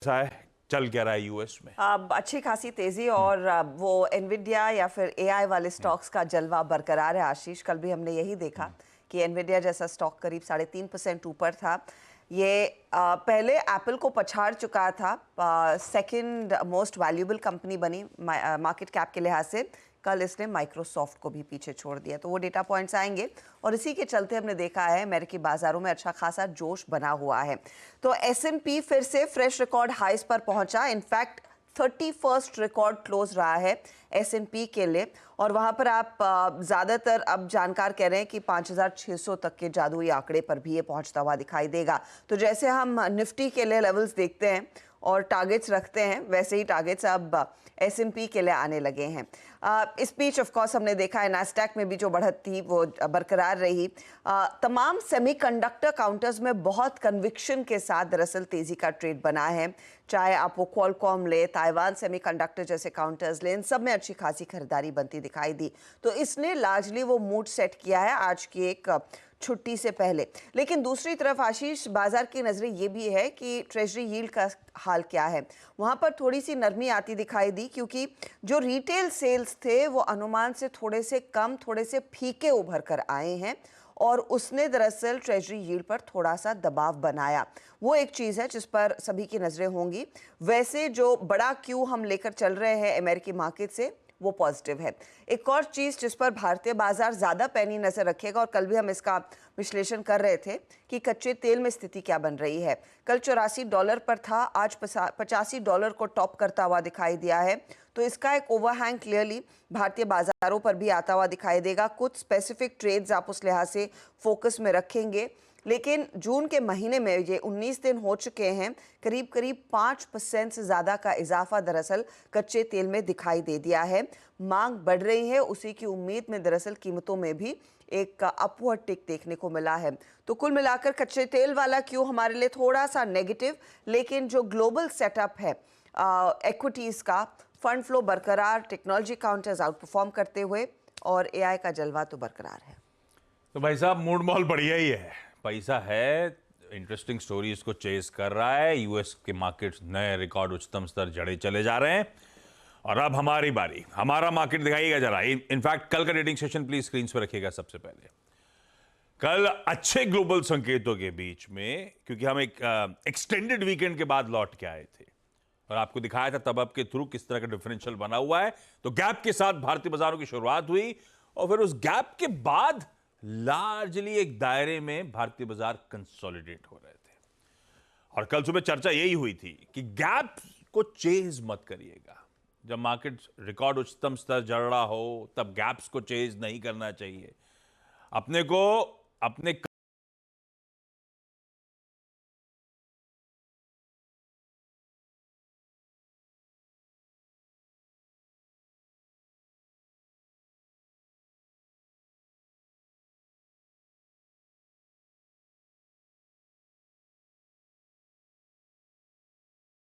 ऐसा है, चल क्या रहा है यूएस में? अच्छी खासी तेजी और वो एनविडिया या फिर एआई वाले स्टॉक्स का जलवा बरकरार है। आशीष, कल भी हमने यही देखा कि एनविडिया जैसा स्टॉक करीब 3.5% ऊपर था। ये पहले एप्पल को पछाड़ चुका था, सेकंड मोस्ट वैल्यूएबल कंपनी बनी मार्केट कैप के लिहाज से। कल इसने माइक्रोसॉफ्ट को भी पीछे छोड़ दिया, तो वो डेटा पॉइंट्स आएंगे और इसी के चलते हमने देखा है अमेरिकी बाजारों में अच्छा खासा जोश बना हुआ है। तो एस&पी फिर से फ्रेश रिकॉर्ड हाइस पर पहुंचा। इनफैक्ट 31st रिकॉर्ड क्लोज रहा है एस&पी के लिए, और वहां पर आप ज़्यादातर अब जानकार कह रहे हैं कि 5,600 तक के जादुई आंकड़े पर भी ये पहुंचता हुआ दिखाई देगा। तो जैसे हम निफ्टी के लिए लेवल्स देखते हैं और टारगेट्स रखते हैं, वैसे ही टारगेट्स अब एस&पी के लिए आने लगे हैं। इस बीच ऑफ कोर्स हमने देखा है नास्डैक में भी जो बढ़त थी वो बरकरार रही। तमाम सेमीकंडक्टर काउंटर्स में बहुत कन्विक्शन के साथ दरअसल तेजी का ट्रेड बना है। चाहे आप वो क्वालकॉम ले, ताइवान सेमीकंडक्टर जैसे काउंटर्स ले, इन सब में अच्छी खासी खरीदारी बनती दिखाई दी। तो इसने लार्जली वो मूड सेट किया है आज की एक छुट्टी से पहले। लेकिन दूसरी तरफ आशीष, बाजार की नजरें ये भी है कि ट्रेजरी यील्ड का हाल क्या है। वहां पर थोड़ी सी नरमी आती दिखाई दी, क्योंकि जो रिटेल सेल्स थे वो अनुमान से थोड़े से कम, थोड़े से फीके उभर कर आए हैं और उसने दरअसल ट्रेजरी यील्ड पर थोड़ा सा दबाव बनाया। वो एक चीज़ है जिस पर सभी की नज़रें होंगी। वैसे जो बड़ा क्यू हम लेकर चल रहे हैं अमेरिकी मार्केट से, वो पॉजिटिव है। एक और चीज़ जिस पर भारतीय बाजार ज़्यादा पैनी नज़र रखेगा, और कल भी हम इसका विश्लेषण कर रहे थे कि कच्चे तेल में स्थिति क्या बन रही है। कल $84 पर था, आज $85 को टॉप करता हुआ दिखाई दिया है। तो इसका एक ओवरहैंग क्लियरली भारतीय बाजारों पर भी आता हुआ दिखाई देगा। कुछ स्पेसिफिक ट्रेड्स आप उस लिहाज से फोकस में रखेंगे, लेकिन जून के महीने में ये 19 दिन हो चुके हैं, करीब करीब 5% से ज़्यादा का इजाफा दरअसल कच्चे तेल में दिखाई दे दिया है। मांग बढ़ रही है, उसी की उम्मीद में दरअसल कीमतों में भी एक अपवर्ड टिक देखने को मिला है। तो कुल मिलाकर कच्चे तेल वाला क्यों हमारे लिए थोड़ा सा नेगेटिव, लेकिन जो ग्लोबल सेटअप है इक्विटीज़ का, फंड फ्लो बरकरार, टेक्नोलॉजी काउंटर्स आउट परफॉर्म करते हुए, और एआई का जलवा तो बरकरार है। तो भाई साहब, मूड मॉल बढ़िया ही है, पैसा है, इंटरेस्टिंग स्टोरी इसको चेस कर रहा है। यूएस के मार्केट्स नए रिकॉर्ड उच्चतम स्तर जड़े चले जा रहे हैं, और अब हमारी बारी। हमारा मार्केट दिखाइएगा जरा। इनफैक्ट कल का ट्रेडिंग सेशन प्लीज स्क्रीन पर रखिएगा। सबसे पहले कल अच्छे ग्लोबल संकेतों के बीच में, क्योंकि हम एक एक्सटेंडेड वीकेंड के बाद लौट के आए थे और आपको दिखाया था तब अब के थ्रू किस तरह का डिफरेंशियल बना हुआ है। तो गैप के साथ भारतीय बाजारों की शुरुआत हुई, और फिर उस गैप के बाद लार्जली एक दायरे में भारतीय बाजार कंसोलिडेट हो रहे थे। और कल सुबह चर्चा यही हुई थी कि गैप को चेज मत करिएगा। जब मार्केट रिकॉर्ड उच्चतम स्तर जड़ रहा हो, तब गैप्स को चेज नहीं करना चाहिए। अपने को अपने